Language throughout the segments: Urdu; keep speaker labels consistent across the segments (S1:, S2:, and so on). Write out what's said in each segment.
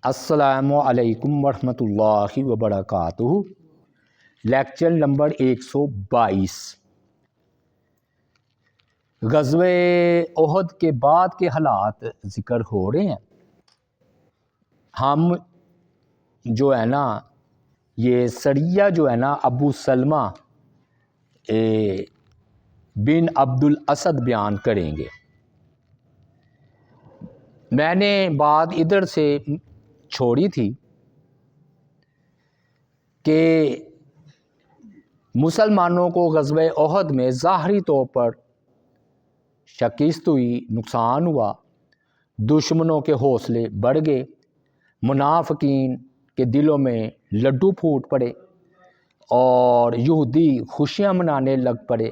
S1: السلام علیکم ورحمۃ اللہ وبرکاتہ۔ Lecture number 122۔ غزوہ احد کے بعد کے حالات ذکر ہو رہے ہیں۔ ہم جو ہے نا یہ سریہ جو ہے نا ابو سلمہ بن عبد الاسد بیان کریں گے۔ میں نے بات ادھر سے چھوڑی تھی کہ مسلمانوں کو غزوہ احد میں ظاہری طور پر شکست ہوئی، نقصان ہوا، دشمنوں کے حوصلے بڑھ گئے، منافقین کے دلوں میں لڈو پھوٹ پڑے اور یہودی خوشیاں منانے لگ پڑے،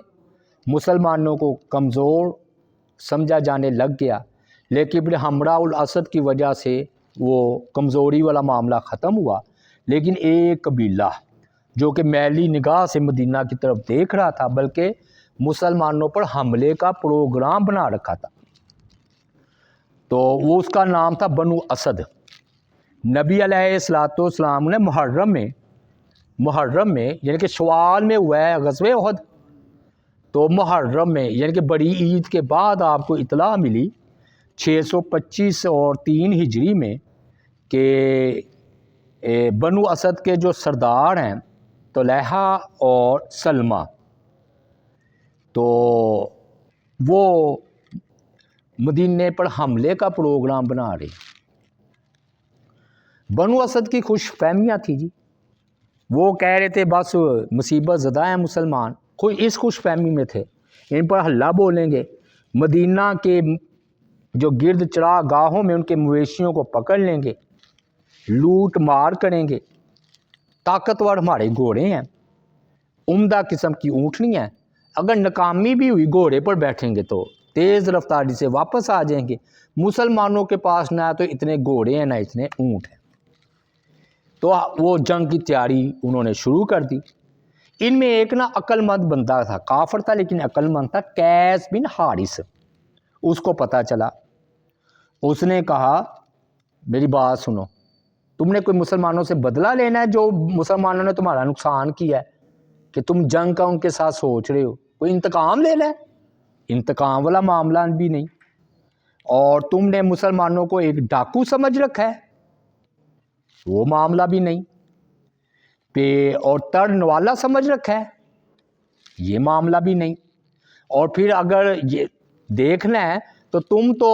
S1: مسلمانوں کو کمزور سمجھا جانے لگ گیا۔ لیکن پھر حمراء الاسد کی وجہ سے وہ کمزوری والا معاملہ ختم ہوا، لیکن ایک قبیلہ جو کہ میلی نگاہ سے مدینہ کی طرف دیکھ رہا تھا بلکہ مسلمانوں پر حملے کا پروگرام بنا رکھا تھا، تو وہ اس کا نام تھا بنو اسد۔ نبی علیہ الصلوۃ والسلام نے محرم میں یعنی کہ شوال میں ہوا ہے غزوہ احد، تو محرم میں یعنی کہ بڑی عید کے بعد آپ کو اطلاع ملی 625 اور 3 ہجری میں کہ بنو اسد کے جو سردار ہیں طلحہ اور سلمہ، تو وہ مدینے پر حملے کا پروگرام بنا رہے۔ بنو اسد کی خوش فہمیاں تھی جی، وہ کہہ رہے تھے بس مصیبت زدہ ہیں مسلمان، اس خوش فہمی میں تھے، ان پر ہلہ بولیں گے، مدینہ کے جو گرد چراغ گاہوں میں ان کے مویشیوں کو پکڑ لیں گے، لوٹ مار کریں گے، طاقتور ہمارے گھوڑے ہیں، عمدہ قسم کی اونٹنی ہیں، اگر ناکامی بھی ہوئی گھوڑے پر بیٹھیں گے تو تیز رفتاری سے واپس آ جائیں گے، مسلمانوں کے پاس نہ تو اتنے گھوڑے ہیں نہ اتنے اونٹ ہیں۔ تو وہ جنگ کی تیاری انہوں نے شروع کر دی۔ ان میں ایک نا عقل مند بندہ تھا، کافر تھا لیکن عقل مند تھا، قیس بن حارث، اس کو پتہ چلا، اس نے کہا میری بات سنو، تم نے کوئی مسلمانوں سے بدلہ لینا ہے جو مسلمانوں نے تمہارا نقصان کیا ہے کہ تم جنگ کا ان کے ساتھ سوچ رہے ہو، کوئی انتقام لینا ہے؟ انتقام والا معاملہ بھی نہیں، اور تم نے مسلمانوں کو ایک ڈاکو سمجھ رکھا ہے، وہ معاملہ بھی نہیں، اور ترن والا سمجھ رکھا ہے، یہ معاملہ بھی نہیں، اور پھر اگر یہ دیکھنا ہے تو تم تو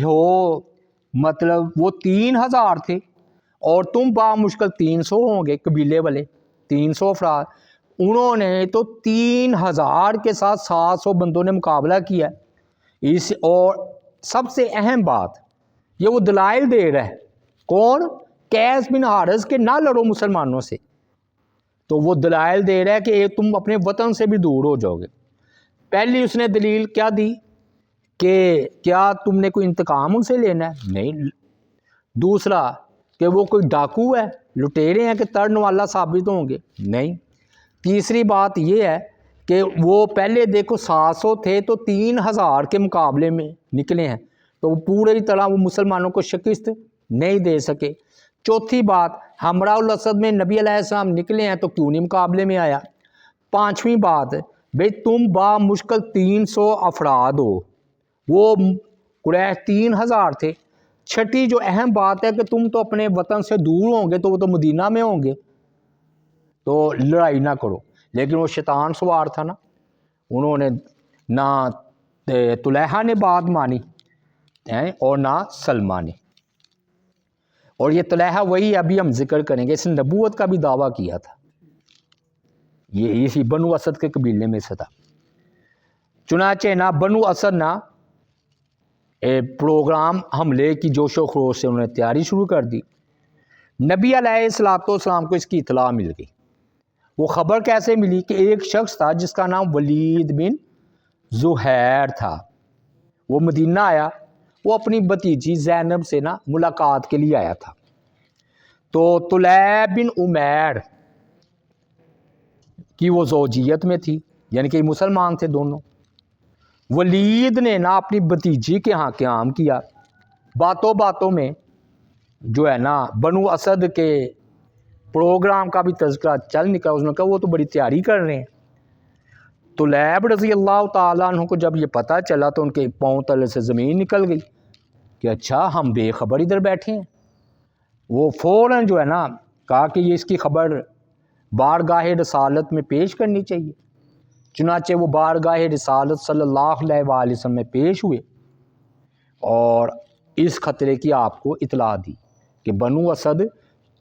S1: ہو مطلب وہ 3000 تھے اور تم بامشکل 300 ہوں گے، قبیلے والے 300 افراد، انہوں نے تو 3000 کے ساتھ 700 بندوں نے مقابلہ کیا اور سب سے اہم بات یہ وہ دلائل دے رہا ہے، کون؟ قیس بن حارث کے نہ لڑو مسلمانوں سے، تو وہ دلائل دے رہا ہے کہ تم اپنے وطن سے بھی دور ہو جاؤ گے۔ پہلی اس نے دلیل کیا دی کہ کیا تم نے کوئی انتقام ان سے لینا ہے؟ نہیں۔ دوسرا کہ وہ کوئی ڈاکو ہے، لٹیرے ہیں کہ ترن والا ثابت ہوں گے؟ نہیں۔ تیسری بات یہ ہے کہ وہ پہلے دیکھو 700 تھے تو 3000 کے مقابلے میں نکلے ہیں، تو وہ پوری طرح وہ مسلمانوں کو شکست نہیں دے سکے۔ چوتھی بات، حمراء الاسد میں نبی علیہ السلام نکلے ہیں تو کیوں نہیں مقابلے میں آیا؟ پانچویں بات، بھئی تم بامشکل 300 افراد ہو، وہ قریش 3000 تھے۔ چھٹی جو اہم بات ہے کہ تم تو اپنے وطن سے دور ہوں گے، تو وہ تو مدینہ میں ہوں گے، تو لڑائی نہ کرو۔ لیکن وہ شیطان سوار تھا نا، انہوں نے نہ طلحہ نے بات مانی اور نہ سلمہ نے، اور یہ طلحہ وہی ابھی ہم ذکر کریں گے، اس نے نبوت کا بھی دعویٰ کیا تھا، یہ اسی بنو اسد کے قبیلے میں سے تھا۔ چنانچہ نہ بنو اسد نہ پروگرام حملے کی جوش و خروش سے انہوں نے تیاری شروع کر دی۔ نبی علیہ الصلوۃ والسلام کو اس کی اطلاع مل گئی۔ وہ خبر کیسے ملی کہ ایک شخص تھا جس کا نام ولید بن زہیر تھا، وہ مدینہ آیا، وہ اپنی بھتیجی زینب سے نا ملاقات کے لیے آیا تھا، تو طلحہ بن عمیر کی وہ زوجیت میں تھی، یعنی کہ مسلمان تھے دونوں۔ ولید نے نا اپنی بھتیجی کے ہاں قیام کیا، باتوں باتوں میں جو ہے نا بنو اسد کے پروگرام کا بھی تذکرہ چل نکلا، اس نے کہا وہ تو بڑی تیاری کر رہے ہیں۔ تو لیب رضی اللہ تعالیٰ عنہ کو جب یہ پتہ چلا تو ان کے پاؤں تلے سے زمین نکل گئی کہ اچھا ہم بے خبر ادھر بیٹھے ہیں۔ وہ فوراً جو ہے نا کہا کہ یہ اس کی خبر بارگاہ رسالت میں پیش کرنی چاہیے۔ چنانچہ وہ بارگاہ رسالت صلی اللہ علیہ وآلہ وسلم میں پیش ہوئے اور اس خطرے کی آپ کو اطلاع دی کہ بنو اسد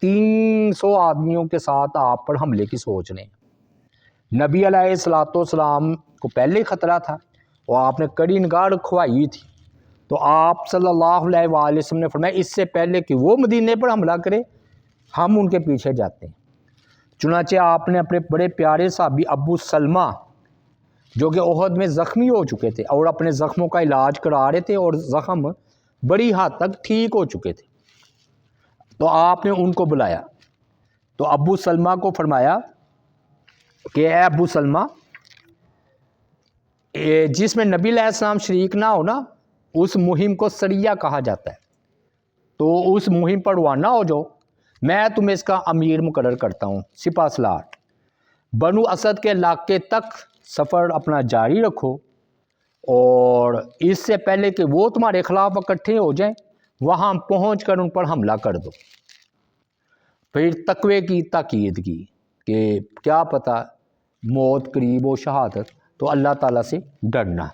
S1: 300 آدمیوں کے ساتھ آپ پر حملے کی سوچ رہے ہیں۔ نبی علیہ الصلوۃ والسلام کو پہلے ہی خطرہ تھا اور آپ نے کڑی نگاہ رکھوائی ہوئی تھی، تو آپ صلی اللہ علیہ وآلہ وسلم نے فرمایا اس سے پہلے کہ وہ مدینے پر حملہ کرے ہم ان کے پیچھے جاتے ہیں۔ چنانچہ آپ نے اپنے بڑے پیارے صحابی ابو سلمہ جو کہ احد میں زخمی ہو چکے تھے اور اپنے زخموں کا علاج کرا رہے تھے اور زخم بڑی حد تک ٹھیک ہو چکے تھے، تو آپ نے ان کو بلایا۔ تو ابو سلمہ کو فرمایا کہ اے ابو سلمہ، جس میں نبی علیہ السلام شریک نہ ہو نا اس مہم کو سریہ کہا جاتا ہے، تو اس مہم پر روانہ ہو جاؤ، میں تمہیں اس کا امیر مقرر کرتا ہوں، سپہ سالار۔ بنو اسد کے علاقے تک سفر اپنا جاری رکھو اور اس سے پہلے کہ وہ تمہارے خلاف اکٹھے ہو جائیں وہاں پہنچ کر ان پر حملہ کر دو۔ پھر تقوی کی تاکید کی کہ کیا پتہ موت قریب ہو، شہادت، تو اللہ تعالیٰ سے ڈرنا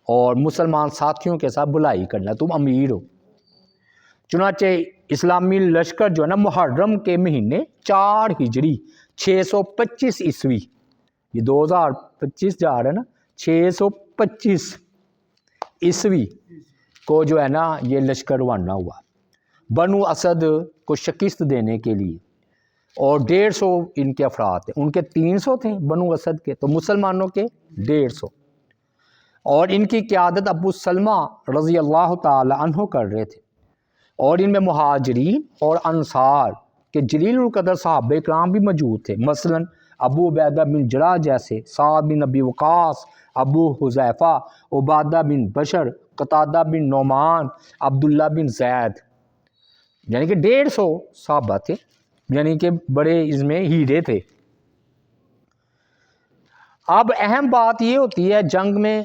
S1: اور مسلمان ساتھیوں کے ساتھ بھلائی کرنا، تم امیر ہو۔ چنانچہ اسلامی لشکر جو ہے نا محرم کے مہینے 4 ہجری 625 عیسوی، یہ 2025 جا رہا ہے نا، 625 عیسوی کو جو ہے نا یہ لشکر روانہ ہوا بنو اسد کو شکست دینے کے لیے، اور 150 ان کے افراد تھے، ان کے 300 تھے بنو اسد کے، تو مسلمانوں کے 150، اور ان کی قیادت ابو سلمہ رضی اللہ تعالی عنہ کر رہے تھے، اور ان میں مہاجرین اور انصار کے جلیل القدر صحابہ کرام بھی موجود تھے، مثلا ابو عبیدہ بن جراح جیسے، سعد بن ابی وقاص، ابو حذیفہ، عبادہ بن بشر، قتادہ بن نعمان، عبداللہ بن زید، یعنی کہ 150 صحابہ تھے، یعنی کہ بڑے اس میں ہیرے تھے۔ اب اہم بات یہ ہوتی ہے جنگ میں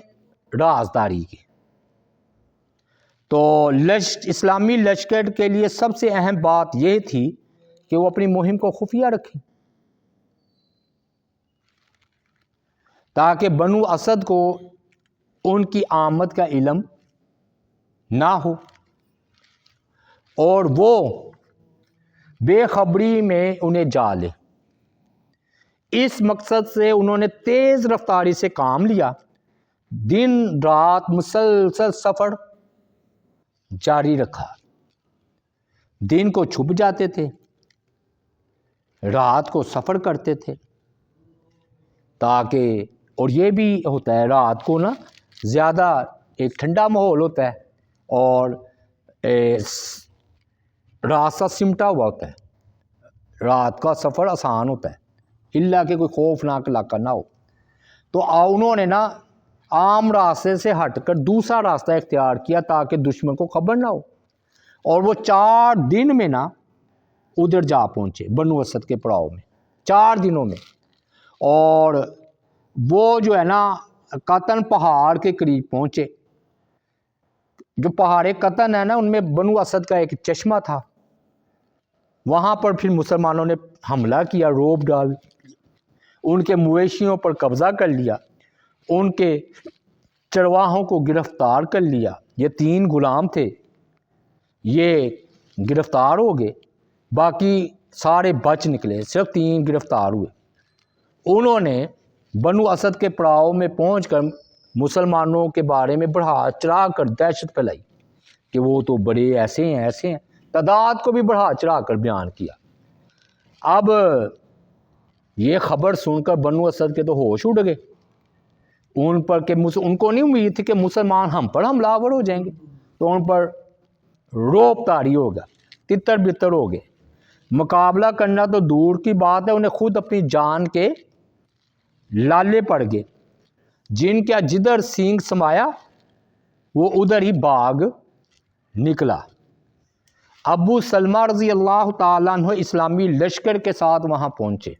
S1: رازداری کی، تو اسلامی لشکر کے لیے سب سے اہم بات یہ تھی کہ وہ اپنی مہم کو خفیہ رکھیں تاکہ بنو اسد کو ان کی آمد کا علم نہ ہو اور وہ بے خبری میں انہیں جا لے۔ اس مقصد سے انہوں نے تیز رفتاری سے کام لیا، دن رات مسلسل سفر جاری رکھا، دن کو چھپ جاتے تھے، رات کو سفر کرتے تھے، تاکہ، اور یہ بھی ہوتا ہے رات کو نا زیادہ ایک ٹھنڈا ماحول ہوتا ہے اور راستہ سمٹا ہوا ہوتا ہے، رات کا سفر آسان ہوتا ہے الا کہ کوئی خوفناک علاقہ نہ ہو، تو انہوں نے نا عام راستے سے ہٹ کر دوسرا راستہ اختیار کیا تاکہ دشمن کو خبر نہ ہو، اور وہ 4 دن میں نا ادھر جا پہنچے بنو اسد کے پڑاؤ میں، 4 دنوں میں، اور وہ جو ہے نا قطن پہاڑ کے قریب پہنچے، جو پہاڑ قطن ہے نا ان میں بنو اسد کا ایک چشمہ تھا، وہاں پر پھر مسلمانوں نے حملہ کیا، روب ڈال، ان کے مویشیوں پر قبضہ کر لیا، ان کے چرواہوں کو گرفتار کر لیا، یہ 3 غلام تھے، یہ گرفتار ہو گئے، باقی سارے بچ نکلے، صرف 3 گرفتار ہوئے۔ انہوں نے بنو اسد کے پڑاؤ میں پہنچ کر مسلمانوں کے بارے میں بڑھا چڑھا کر دہشت پھیلائی کہ وہ تو بڑے ایسے ہیں ایسے ہیں، تعداد کو بھی بڑھا چڑھا کر بیان کیا۔ اب یہ خبر سن کر بنو اسد کے تو ہوش اڑ گئے، ان پر کہ ان کو نہیں امید تھی کہ مسلمان ہم پر حملہ آور ہو جائیں گے، تو ان پر روب طاری ہوگا، تتر بتر ہو گئے، مقابلہ کرنا تو دور کی بات ہے، انہیں خود اپنی جان کے لالے پڑ گئے، جن کا جدھر سینگ سمایا وہ ادھر ہی باغ نکلا۔ ابو سلمہ رضی اللہ تعالیٰ عنہ اسلامی لشکر کے ساتھ وہاں پہنچے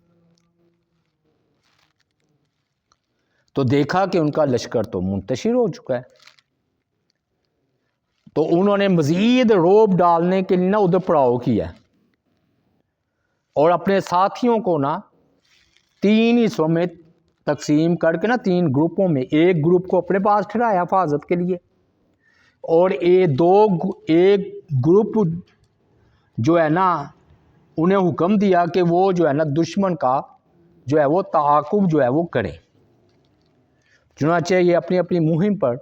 S1: تو دیکھا کہ ان کا لشکر تو منتشر ہو چکا ہے، تو انہوں نے مزید روب ڈالنے کے لیے نا ادھر پڑاؤ کیا اور اپنے ساتھیوں کو نا 3 حصوں میں تقسیم کر کے نا 3 گروپوں میں، ایک گروپ کو اپنے پاس ٹھہرایا حفاظت کے لیے، اور ایک گروپ جو ہے نا انہیں حکم دیا کہ وہ جو ہے نا دشمن کا جو ہے وہ تعاقب جو ہے وہ کرے۔ چنانچہ یہ اپنی اپنی مہم پر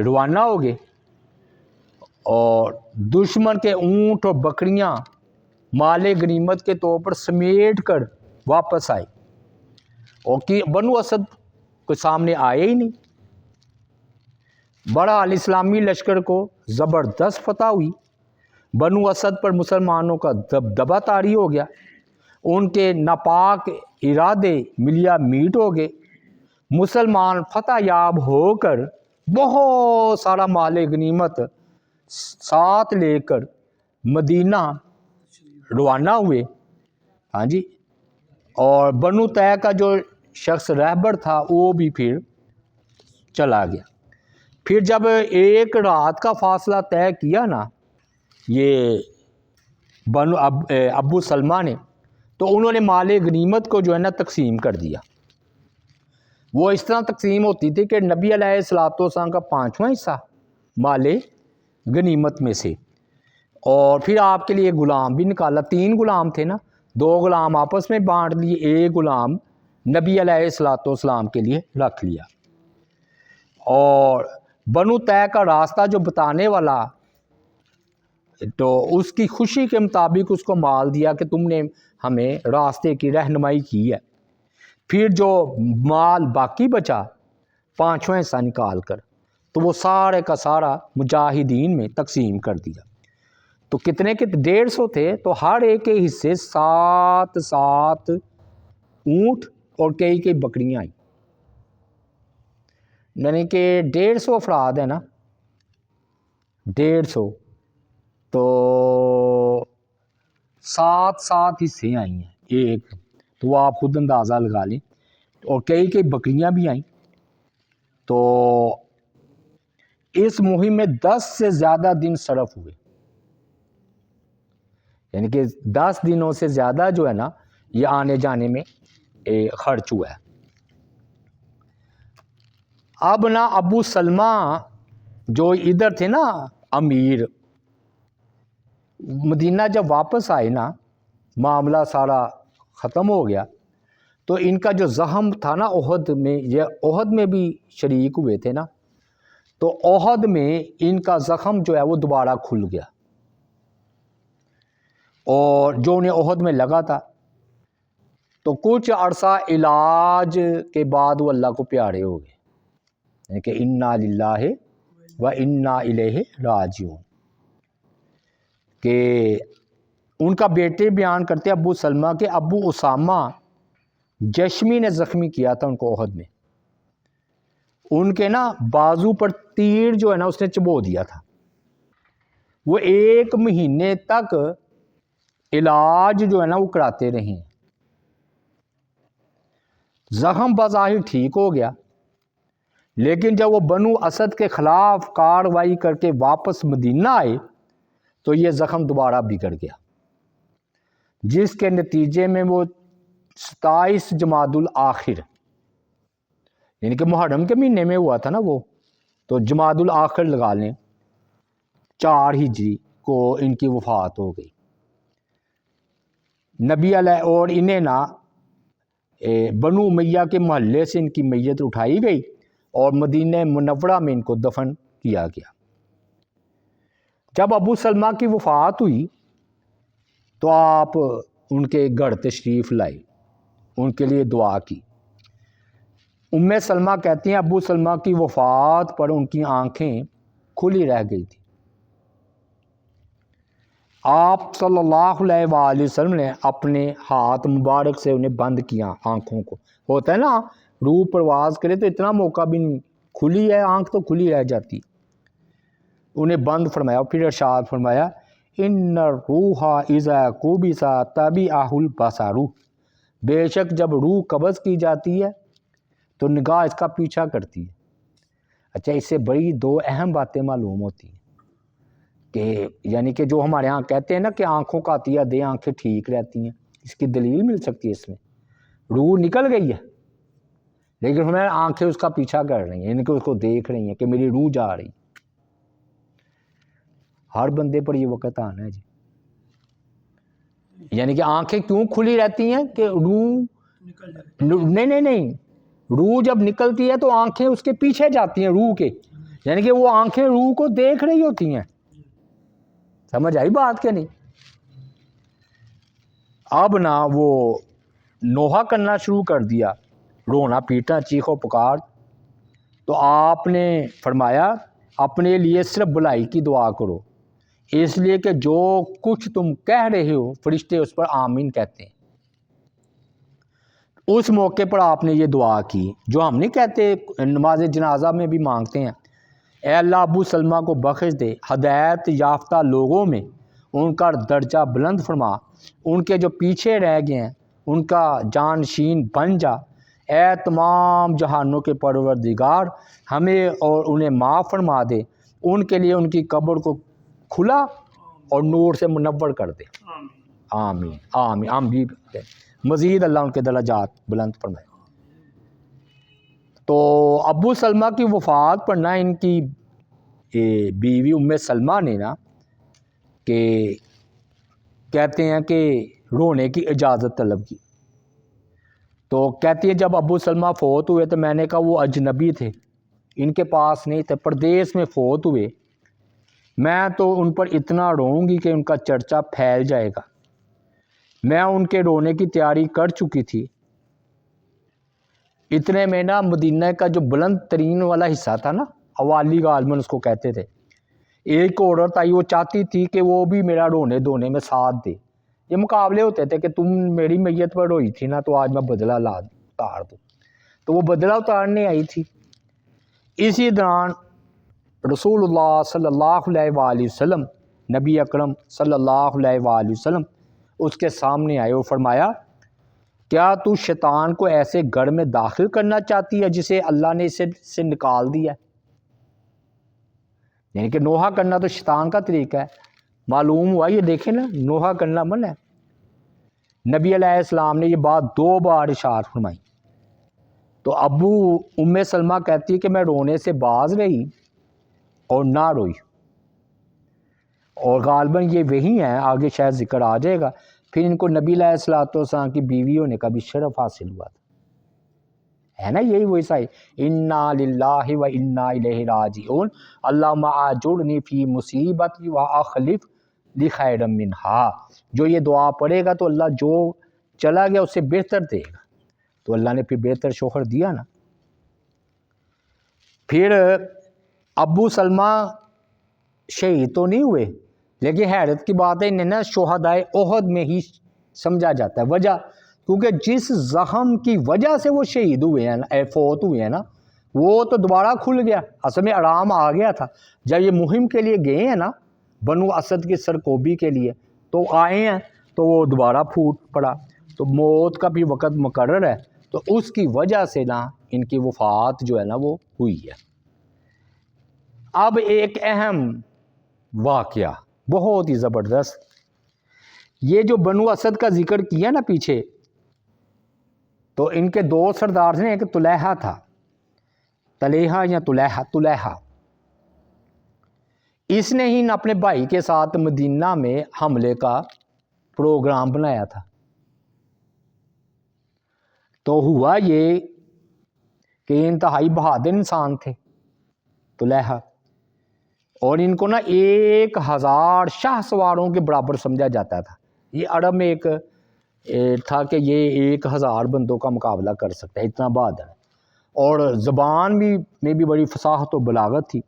S1: روانہ ہو گئے اور دشمن کے اونٹ اور بکریاں مال غنیمت کے طور پر سمیٹ کر واپس آئے، اور کہ بنو اسد کو سامنے آئے ہی نہیں۔ بہرحال اسلامی لشکر کو زبردست فتح ہوئی، بنو اسد پر مسلمانوں کا دبدبہ طاری ہو گیا، ان کے ناپاک ارادے ملیا میٹ ہو گئے، مسلمان فتح یاب ہو کر بہت سارا مال غنیمت ساتھ لے کر مدینہ روانہ ہوئے۔ ہاں جی، اور بنو طے کا جو شخص رہبر تھا وہ بھی پھر چلا گیا۔ پھر جب ایک رات کا فاصلہ طے کیا نا یہ ابو سلمہ نے، تو انہوں نے مال غنیمت کو جو ہے نا تقسیم کر دیا۔ وہ اس طرح تقسیم ہوتی تھی کہ نبی علیہ السلام کا 5واں حصہ مال غنیمت میں سے، اور پھر آپ کے لیے غلام بھی نکالا، 3 غلام تھے نا، 2 غلام آپس میں بانٹ لیے، ایک غلام نبی علیہ السلام کے لیے رکھ لیا۔ اور بنو طے کا راستہ جو بتانے والا تو اس کی خوشی کے مطابق اس کو مال دیا کہ تم نے ہمیں راستے کی رہنمائی کی ہے۔ پھر جو مال باقی بچا 5واں حصہ نکال کر تو وہ سارے کا سارا مجاہدین میں تقسیم کر دیا۔ تو کتنے 150 تھے، تو ہر ایک کے حصے 7 اونٹ اور کئی بکریاں آئیں، یعنی کہ 150 افراد ہیں نا، 150 تو 7 حصے آئی ہیں ایک، تو وہ آپ خود اندازہ لگا لیں، اور کئی بکریاں بھی آئیں۔ تو اس مہم میں 10 سے زیادہ دن صرف ہوئے، یعنی کہ 10 دنوں سے زیادہ جو ہے نا یہ آنے جانے میں خرچ ہوا ہے۔ اب نا ابو سلمہ جو ادھر تھے نا امیر، مدینہ جب واپس آئے نا معاملہ سارا ختم ہو گیا، تو ان کا جو زخم تھا نا احد میں، یہ احد میں بھی شریک ہوئے تھے نا، تو احد میں ان کا زخم جو ہے وہ دوبارہ کھل گیا، اور جو انہیں احد میں لگا تھا تو کچھ عرصہ علاج کے بعد وہ اللہ کو پیارے ہو گئے، یعنی کہ انا للہ و انا الیہ راجعون۔ کہ ان کا بیٹے بیان کرتے ابو سلمہ کے ابو اسامہ جشمی نے زخمی کیا تھا ان کو احد میں، ان کے نا بازو پر تیر جو ہے نا اس نے چبو دیا تھا، وہ 1 مہینے تک علاج جو ہے نا وہ کراتے رہے، زخم بظاہر ٹھیک ہو گیا، لیکن جب وہ بنو اسد کے خلاف کارروائی کر کے واپس مدینہ آئے تو یہ زخم دوبارہ بگڑ گیا، جس کے نتیجے میں وہ 27 جمادی الاخر، یعنی کہ محرم کے مہینے میں ہوا تھا نا وہ، تو جمادی الاخر لگا لیں 4 ہجری کو ان کی وفات ہو گئی۔ نبی علیہ اور انہیں نا بنو امیہ کے محلے سے ان کی میت اٹھائی گئی اور مدینہ منورہ میں ان کو دفن کیا گیا۔ جب ابو سلمہ کی وفات ہوئی تو آپ ان کے گھر تشریف لائے، ان کے لیے دعا کی۔ ام سلمہ کہتی ہیں ابو سلمہ کی وفات پر ان کی آنکھیں کھلی رہ گئی تھی، آپ صلی اللہ علیہ وآلہ وسلم نے اپنے ہاتھ مبارک سے انہیں بند کیا آنکھوں کو، ہوتا ہے نا روح پرواز کرے تو اتنا موقع بھی نہیں، کھلی ہے آنکھ تو کھلی رہ جاتی۔ انہیں بند فرمایا، پھر ارشاد فرمایا ان روح اذا قبض تبعہ البصر، بے شک جب روح قبض کی جاتی ہے تو نگاہ اس کا پیچھا کرتی ہے۔ اچھا، اس سے بڑی دو اہم باتیں معلوم ہوتی ہیں کہ یعنی کہ جو ہمارے ہاں کہتے ہیں نا کہ آنکھوں کا عطیہ دے آنکھیں ٹھیک رہتی ہیں، اس کی دلیل مل سکتی ہے۔ اس میں روح نکل گئی ہے لیکن ہمیں آنکھیں اس کا پیچھا کر رہی ہیں، یعنی کہ اس کو دیکھ رہی ہیں کہ میری روح جا رہی۔ ہر بندے پر یہ وقت آنا ہے جی، یعنی کہ آنکھیں کیوں کھلی رہتی ہیں کہ روح نہیں روح جب نکلتی ہے تو آنکھیں اس کے پیچھے جاتی ہیں روح کے، یعنی کہ وہ آنکھیں روح کو دیکھ رہی ہوتی ہیں۔ سمجھ آئی بات کہ نہیں؟ اب نا وہ نوحہ کرنا شروع کر دیا، رونا پیٹنا چیخ و پکار، تو آپ نے فرمایا اپنے لیے صرف بھلائی کی دعا کرو، اس لیے کہ جو کچھ تم کہہ رہے ہو فرشتے اس پر آمین کہتے ہیں۔ اس موقع پر آپ نے یہ دعا کی جو ہم نہیں کہتے، نماز جنازہ میں بھی مانگتے ہیں، اے اللہ ابو سلمہ کو بخش دے، ہدایت یافتہ لوگوں میں ان کا درجہ بلند فرما، ان کے جو پیچھے رہ گئے ہیں ان کا جانشین بن جا، اے تمام جہانوں کے پروردگار ہمیں اور انہیں معاف فرما دے، ان کے لیے ان کی قبر کو کھلا اور نور سے منور کر دے۔ آمین آمین آمین، مزید اللہ ان کے درجات بلند فرمائے۔ تو ابو سلمہ کی وفات پر نا ان کی بیوی ام سلمہ نے نا کہ کہتے ہیں کہ رونے کی اجازت طلب کی، تو کہتی ہے جب ابو سلمہ فوت ہوئے تو میں نے کہا وہ اجنبی تھے، ان کے پاس نہیں تھے، پردیس میں فوت ہوئے، میں تو ان پر اتنا روؤں گی کہ ان کا چرچا پھیل جائے گا۔ میں ان کے رونے کی تیاری کر چکی تھی، اتنے میں نا مدینہ کا جو بلند ترین والا حصہ تھا نا، حوالی غالباً اس کو کہتے تھے، ایک عورت آئی، وہ چاہتی تھی کہ وہ بھی میرا رونے دھونے میں ساتھ دے، یہ مقابلے ہوتے تھے کہ تم میری میت پر روئی تھی نا تو آج میں بدلہ اتار دوں، تو وہ بدلہ اتارنے آئی تھی۔ اسی دوران رسول اللہ صلی اللہ علیہ وآلہ وسلم، نبی اکرم صلی اللہ علیہ وآلہ وسلم اس کے سامنے آئے اور فرمایا کیا تو شیطان کو ایسے گھر میں داخل کرنا چاہتی ہے جسے اللہ نے اسے سے نکال دیا؟ یعنی کہ نوحہ کرنا تو شیطان کا طریقہ ہے، معلوم ہوا، یہ دیکھیں نا نوحہ کرنا منع ہے۔ نبی علیہ السلام نے یہ بات 2 بار ارشاد فرمائی، تو ابو ام سلمہ کہتی ہے کہ میں رونے سے باز رہی اور نہ روئی، اور غالباً یہ وہی ہیں، آگے شاید ذکر آ جائے گا، پھر ان کو نبی علیہ السلام کی بیوی ہونے کا بھی شرف حاصل ہوا تھا، ہے نا، یہی وہ عیسائی انا للہ و انا الیہ راجعون اللہم اجرنی فی مصیبتی و اخلف لی خیر منہا، جو یہ دعا پڑھے گا تو اللہ جو چلا گیا اس سے بہتر دے گا، تو اللہ نے پھر بہتر شوہر دیا نا۔ پھر ابو سلمہ شہید تو نہیں ہوئے، لیکن حیرت کی بات ہے انہیں نا شہدائے احد میں ہی سمجھا جاتا ہے، وجہ کیونکہ جس زخم کی وجہ سے وہ شہید ہوئے ہیں، فوت ہوئے ہیں نا، وہ تو دوبارہ کھل گیا، اصل میں آرام آ گیا تھا، جب یہ مہم کے لیے گئے ہیں نا بنو اسد کی سرکوبی کے لیے تو آئے ہیں تو وہ دوبارہ پھوٹ پڑا، تو موت کا بھی وقت مقرر ہے، تو اس کی وجہ سے نا ان کی وفات جو ہے نا وہ ہوئی ہے۔ اب ایک اہم واقعہ بہت ہی زبردست، یہ جو بنو اسد کا ذکر کیا نا پیچھے، تو ان کے 2 سردار تھے، ایک طلیحہ تھا، طلیحہ یا طلیحہ، اس نے ہی اپنے بھائی کے ساتھ مدینہ میں حملے کا پروگرام بنایا تھا، تو ہوا یہ کہ انتہائی بہادر انسان تھے طلیحہ، اور ان کو نا 1000 شاہ سواروں کے برابر سمجھا جاتا تھا، یہ عرب میں ایک تھا کہ یہ 1000 بندوں کا مقابلہ کر سکتا ہے، اتنا بہادر ہے، اور زبان میں بھی بڑی فصاحت و بلاغت تھی۔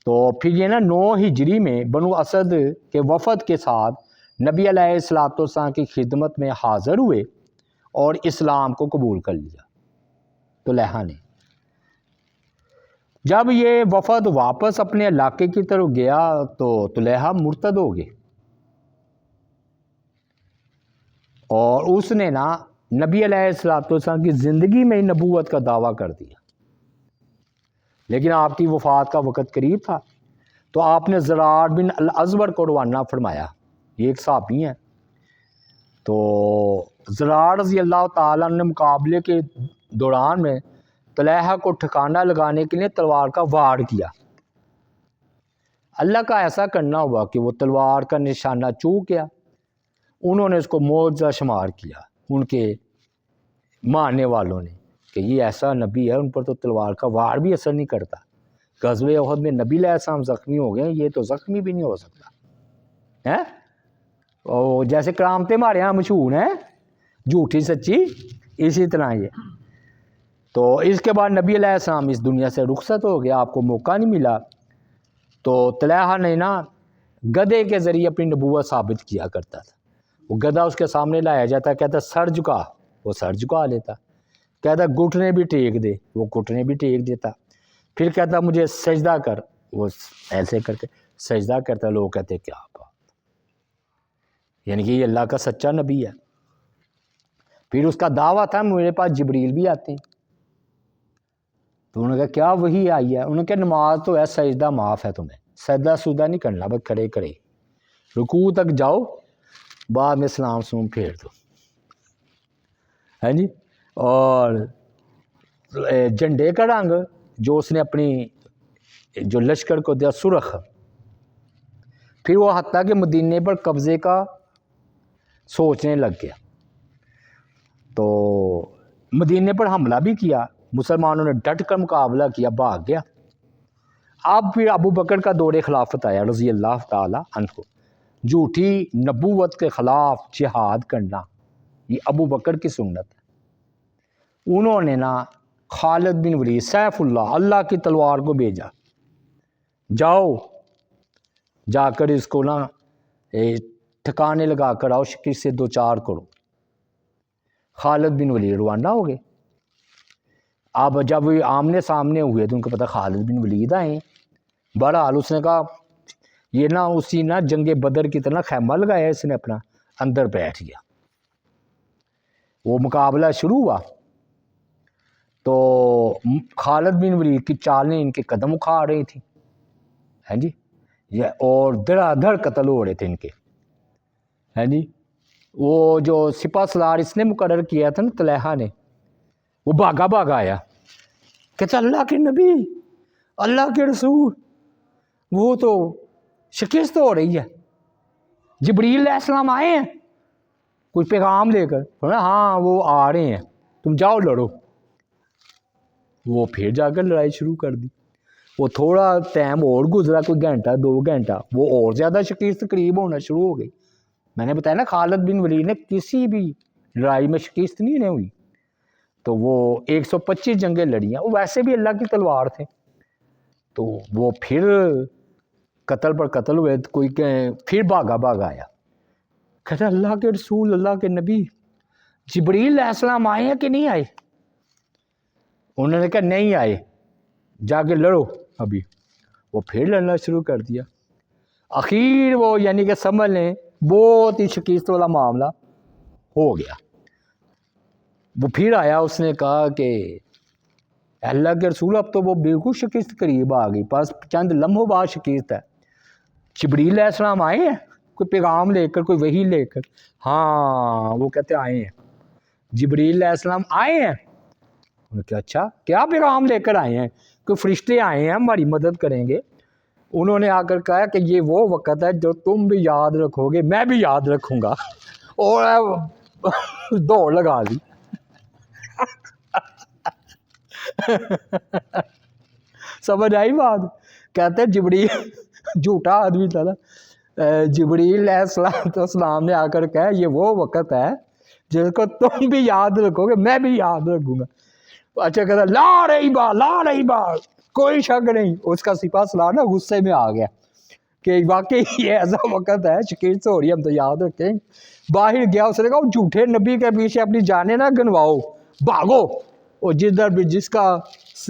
S1: تو پھر یہ نا 9 ہجری میں بنو اسد کے وفد کے ساتھ نبی علیہ السلام کی خدمت میں حاضر ہوئے اور اسلام کو قبول کر لیا طلیحہ نے۔ جب یہ وفد واپس اپنے علاقے کی طرف گیا تو طلحہ مرتد ہو گئے، اور اس نے نا نبی علیہ السلام کی زندگی میں ہی نبوت کا دعویٰ کر دیا، لیکن آپ کی وفات کا وقت قریب تھا تو آپ نے زرار بن الازور کو روانہ فرمایا، یہ ایک صحابی ہیں، تو زرار رضی اللہ تعالیٰ نے مقابلے کے دوران میں طلحہ کو ٹھکانہ لگانے کے لیے تلوار کا وار کیا۔ اللہ کا ایسا کرنا ہوا کہ وہ تلوار کا نشانہ چوک گیا، انہوں نے اس کو معجزہ شمار کیا، ان کے ماننے والوں نے، کہ یہ ایسا نبی ہے، ان پر تو تلوار کا وار بھی اثر نہیں کرتا۔ غزوہ احد میں نبی علیہ السلام زخمی ہو گئے، یہ تو زخمی بھی نہیں ہو سکتا ہے۔ اور جیسے کرامتیں ہمارے یہاں مشہور ہیں، جھوٹی سچی، اسی طرح یہ۔ تو اس کے بعد نبی علیہ السلام اس دنیا سے رخصت ہو گیا، آپ کو موقع نہیں ملا، تو طلحہ نے نا گدھے کے ذریعے اپنی نبوت ثابت کیا کرتا تھا۔ وہ گدھا اس کے سامنے لایا جاتا، کہتا سر جھکا، وہ سر جھکا لیتا، کہتا گھٹنے بھی ٹیک دے، وہ گھٹنے بھی ٹیک دیتا، پھر کہتا مجھے سجدہ کر، وہ ایسے کر کے سجدہ کرتا، لوگ کہتے کیا بات، یعنی کہ یہ اللہ کا سچا نبی ہے۔ پھر اس کا دعویٰ تھا میرے پاس جبریل بھی آتے ہیں، تو انہوں نے کہا کیا وہی آئی ہے؟ انہوں نے کہا نماز تو ہے، سجدہ معاف ہے تمہیں، سجدہ سجدہ نہیں کرنا، بس کھڑے کھڑے رکوع تک جاؤ، بعد میں سلام پھیر دو، ہے جی۔ اور جھنڈے کا رنگ جو اس نے اپنی جو لشکر کو دیا سرخ، پھر وہ حتیٰ کہ مدینے پر قبضے کا سوچنے لگ گیا، تو مدینے پر حملہ بھی کیا، مسلمانوں نے ڈٹ کر مقابلہ کیا، بھاگ گیا۔ اب پھر ابو بکر کا دور خلافت آیا رضی اللہ تعالی عنہ، جھوٹی نبوت کے خلاف جہاد کرنا یہ ابو بکر کی سنت ہے۔ انہوں نے نا خالد بن ولید سیف اللہ، اللہ کی تلوار کو بھیجا، جاؤ جا کر اس کو نا ٹھکانے لگا کر آؤ، شکست سے دوچار کرو۔ خالد بن ولید روانہ ہو گئے۔ اب جب وہ آمنے سامنے ہوئے تو ان کو پتہ خالد بن ولید آئے ہیں۔ بہرحال اس نے کہا یہ نا اسی نا جنگ بدر کی طرح خیمہ لگایا، اس نے اپنا اندر بیٹھ گیا۔ وہ مقابلہ شروع ہوا تو خالد بن ولید کی چالیں ان کے قدم اکھاڑ رہی تھیں، ہیں جی، اور دھڑا دھڑ قتل ہو رہے تھے ان کے، ہیں جی۔ وہ جو سپہ سالار اس نے مقرر کیا تھا نا طلحہ نے، وہ بھاگا بھاگا آیا، کہتا اللہ کے نبی، اللہ کے رسول، وہ تو شکست ہو رہی ہے، جبریل علیہ السلام آئے ہیں کوئی پیغام لے کر؟ ہاں وہ آ رہے ہیں، تم جاؤ لڑو۔ وہ پھر جا کر لڑائی شروع کر دی۔ وہ تھوڑا ٹائم اور گزرا، کوئی گھنٹہ 2 گھنٹہ، وہ اور زیادہ شکست قریب ہونا شروع ہو گئی۔ میں نے بتایا نا خالد بن ولید نے کسی بھی لڑائی میں شکست نہیں ہوئی، تو وہ 125 جنگیں لڑی ہیں، وہ ویسے بھی اللہ کی تلوار تھے، تو وہ پھر قتل پر قتل ہوئے، کوئی پھر بھاگا بھاگا آیا، کہتا اللہ کے رسول، اللہ کے نبی، جبریل علیہ السلام آئے ہیں کہ نہیں آئے؟ انہوں نے کہا نہیں آئے، جا کے لڑو ابھی۔ وہ پھر لڑنا شروع کر دیا۔ اخیر وہ یعنی کہ سمجھ لیں بہت ہی شکست والا معاملہ ہو گیا۔ وہ پھر آیا، اس نے کہا کہ اللہ کے رسول اب تو وہ بالکل شکست قریب آ گئی، بس چند لمحوں بعد شکست ہے، جبریل علیہ السلام آئے ہیں کوئی پیغام لے کر، کوئی وحی لے کر؟ ہاں، وہ کہتے آئے ہیں، جبریل علیہ السلام آئے ہیں۔ انہوں نے کہا اچھا، کیا پیغام لے کر آئے ہیں؟ کوئی فرشتے آئے ہیں ہماری مدد کریں گے؟ انہوں نے آ کر کہا کہ یہ وہ وقت ہے جو تم بھی یاد رکھو گے، میں بھی یاد رکھوں گا، اور دوڑ لگا دی۔ سمجھ آئی بات؟ کہتے جبریل، جھوٹا آدمی تھا نا، جبریل علیہ السلام نے آ کر کہا یہ وہ وقت ہے جس کو تم بھی یاد رکھو گے، میں بھی یاد رکھوں گا۔ اچھا کہتا لا رہی بات، کوئی شک نہیں۔ اس کا سپہ سالار نا غصے میں آ گیا کہ واقعی یہ ایسا وقت ہے، شکست ہو رہی ہے، ہم تو یاد رکھیں۔ باہر گیا، اس نے کہا جھوٹے نبی کے پیچھے اپنی جانیں نہ گنواؤ، بھاگو۔ اور جدھر بھی جس کا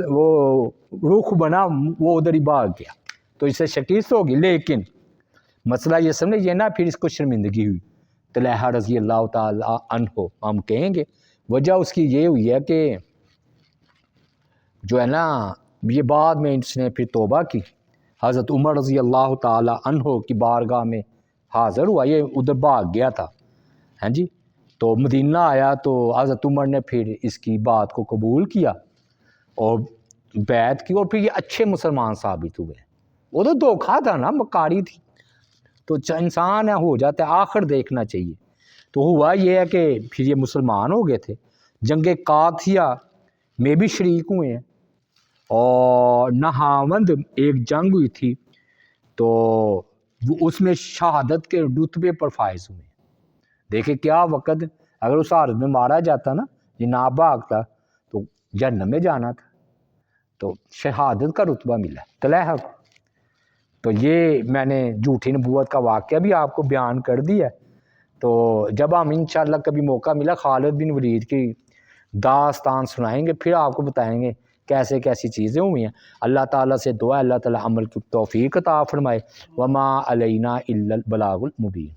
S1: وہ رخ بنا وہ ادھر ہی بھاگ گیا، تو اسے شکست ہوگی۔ لیکن مسئلہ یہ سمجھے نا، پھر اس کو شرمندگی ہوئی۔ طلحہ رضی اللہ تعالیٰ عنہ ہم کہیں گے، وجہ اس کی یہ ہوئی ہے کہ جو ہے نا یہ بعد میں اس نے پھر توبہ کی، حضرت عمر رضی اللہ تعالیٰ عنہ کی بارگاہ میں حاضر ہوا، یہ ادھر بھاگ گیا تھا، ہاں جی۔ تو مدینہ آیا تو حضرت عمر نے پھر اس کی بات کو قبول کیا اور بیعت کی، اور پھر یہ اچھے مسلمان ثابت ہوئے۔ وہ تو دھوکھا تھا نا، مکاری تھی، تو انسان ہے ہو جاتا ہے، آخر دیکھنا چاہیے۔ تو ہوا یہ ہے کہ پھر یہ مسلمان ہو گئے تھے، جنگ قادسیہ میں بھی شریک ہوئے ہیں، اور نہاوند ایک جنگ ہوئی تھی تو وہ اس میں شہادت کے رتبے پر فائز ہوئے۔ دیکھیں کیا وقت، اگر اس حالت میں مارا جاتا نا، یہ نہ بھاگتا تو جہنم میں جانا تھا، تو شہادت کا رتبہ ملا طلحہ کو۔ تو یہ میں نے جھوٹی نبوت کا واقعہ بھی آپ کو بیان کر دیا۔ تو جب ہم انشاءاللہ کبھی موقع ملا خالد بن ولید کی داستان سنائیں گے، پھر آپ کو بتائیں گے کیسے کیسی چیزیں ہوئی ہیں۔ اللہ تعالیٰ سے دعا ہے اللہ تعالیٰ عمل کی توفیق عطا فرمائے۔ وما علینا الا البلاغ المبین۔